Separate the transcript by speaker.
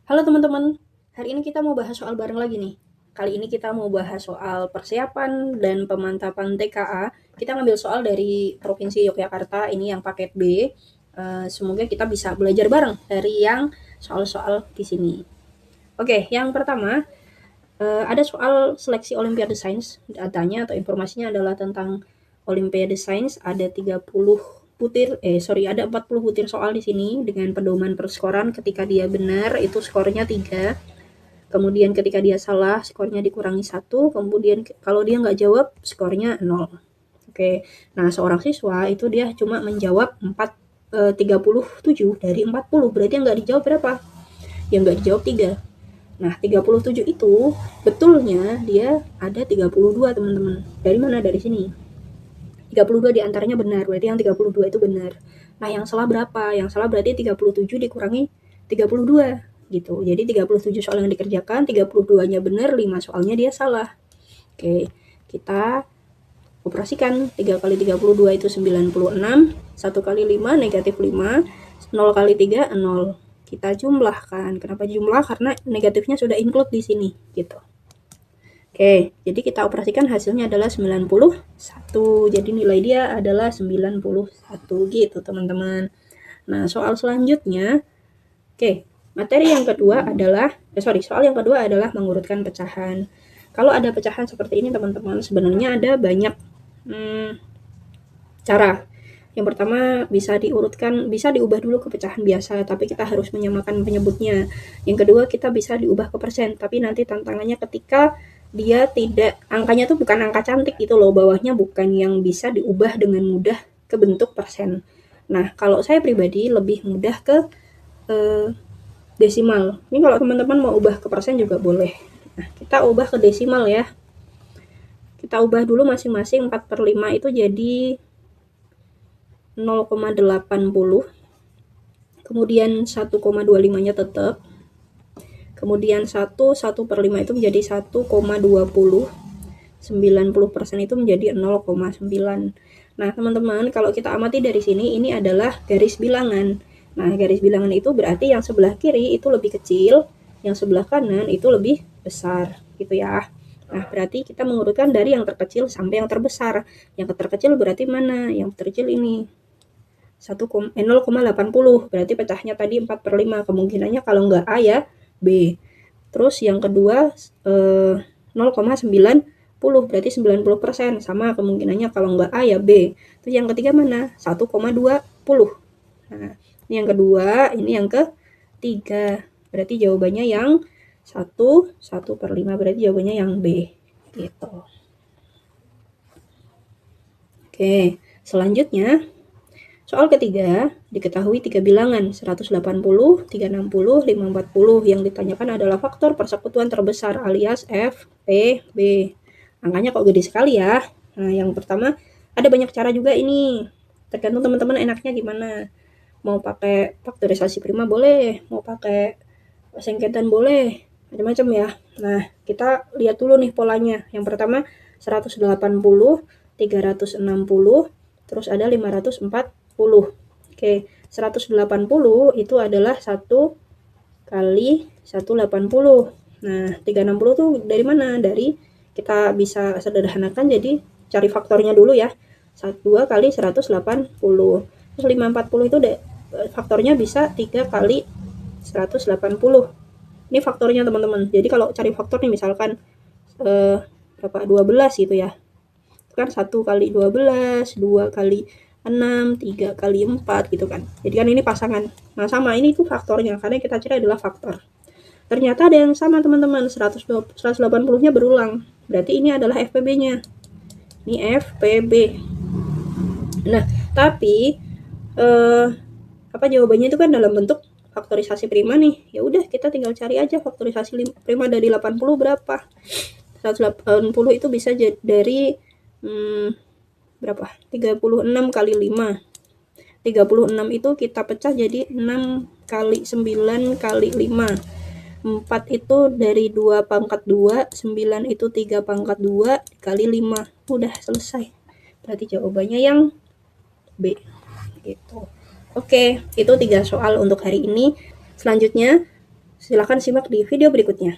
Speaker 1: Halo teman-teman, hari ini kita mau bahas soal bareng lagi nih. Kali ini kita mau bahas soal persiapan dan pemantapan TKA. Kita ngambil soal dari Provinsi Yogyakarta, ini yang paket B. Semoga kita bisa belajar bareng dari yang soal-soal di sini. Oke, yang pertama, ada soal seleksi Olimpiade Sains. Datanya atau informasinya adalah tentang Olimpiade Sains. Ada 40 butir soal di sini dengan pedoman perskoran. Ketika dia benar, itu skornya 3. Kemudian ketika dia salah, skornya dikurangi 1. Kemudian kalau dia nggak jawab, skornya 0. Oke, nah seorang siswa itu dia cuma menjawab 37 dari 40. Berarti yang nggak dijawab berapa? Yang nggak dijawab 3. Nah, 37 itu betulnya dia ada 32, teman-teman. Dari mana? Dari sini. 32 diantaranya benar, berarti yang 32 itu benar. Nah, yang salah berapa? Yang salah berarti 37 dikurangi 32 gitu. Jadi 37 soal yang dikerjakan, 32-nya benar, 5 soalnya dia salah. Oke, kita operasikan. 3 kali 32 itu 96, 1 kali 5 negatif 5, 0 kali 3 0. Kita jumlahkan. Kenapa jumlah? Karena negatifnya sudah include di sini gitu. Oke, jadi kita operasikan hasilnya adalah 91. Jadi nilai dia adalah 91 gitu, teman-teman. Nah, soal selanjutnya, oke, materi yang kedua adalah, soal yang kedua adalah mengurutkan pecahan. Kalau ada pecahan seperti ini, teman-teman, sebenarnya ada banyak cara. Yang pertama bisa diurutkan, bisa diubah dulu ke pecahan biasa, tapi kita harus menyamakan penyebutnya. Yang kedua kita bisa diubah ke persen, tapi nanti tantangannya ketika dia tidak, angkanya tuh bukan angka cantik gitu loh, bawahnya bukan yang bisa diubah dengan mudah ke bentuk persen. Nah, kalau saya pribadi lebih mudah ke desimal. Ini kalau teman-teman mau ubah ke persen juga boleh. Nah, kita ubah ke desimal ya. Kita ubah dulu masing-masing 4/5 itu jadi 0,80, kemudian 1,25-nya tetap, kemudian 1/5 itu menjadi 1,20, 90% itu menjadi 0,9. Nah, teman-teman, kalau kita amati dari sini, ini adalah garis bilangan. Nah, garis bilangan itu berarti yang sebelah kiri itu lebih kecil, yang sebelah kanan itu lebih besar, gitu ya. Nah, berarti kita mengurutkan dari yang terkecil sampai yang terbesar. Yang terkecil berarti mana? Yang terkecil ini. 0,80, berarti pecahnya tadi 4/5, kemungkinannya kalau nggak A ya B. Terus yang kedua 0,90, berarti 90%, sama kemungkinannya kalau nggak A ya B. Terus yang ketiga mana? 1,20. Nah, ini yang kedua, ini yang ketiga, berarti jawabannya yang 1/5, berarti jawabannya yang B gitu. Oke, selanjutnya soal ketiga, diketahui 3 bilangan 180, 360, 540. Yang ditanyakan adalah faktor persekutuan terbesar alias F, P, B. Angkanya kok gede sekali ya. Nah, yang pertama, ada banyak cara juga ini. Tergantung teman-teman enaknya gimana. Mau pakai faktorisasi prima boleh, mau pakai sengketan boleh, macam-macam ya. Nah, kita lihat dulu nih polanya. Yang pertama, 180, 360, terus ada 540. Oke, 180 itu adalah 1 kali 180. Nah, 360 tuh dari mana? Dari, kita bisa sederhanakan jadi cari faktornya dulu ya. 2 kali 180. Terus 540 itu faktornya bisa 3 kali 180. Ini faktornya teman-teman. Jadi kalau cari faktor nih misalkan berapa? 12 gitu ya. Itu kan 1 kali 12, 2 kali 6, 3 kali 4 gitu kan. Jadi kan ini pasangan. Nah, sama ini tuh faktornya karena kita cari adalah faktor. Ternyata ada yang sama teman-teman, 180-nya berulang. Berarti ini adalah FPB-nya. Ini FPB. Nah, tapi apa jawabannya itu kan dalam bentuk faktorisasi prima nih. Ya udah kita tinggal cari aja faktorisasi prima dari 80 berapa. 180 itu bisa dari berapa? 36 kali 5. 36 itu kita pecah jadi 6 kali 9 kali 5. 4 itu dari 2 pangkat 2, 9 itu 3 pangkat 2 kali 5. Udah selesai. Berarti jawabannya yang B. Gitu. Oke, itu 3 soal untuk hari ini. Selanjutnya Silakan simak di video berikutnya.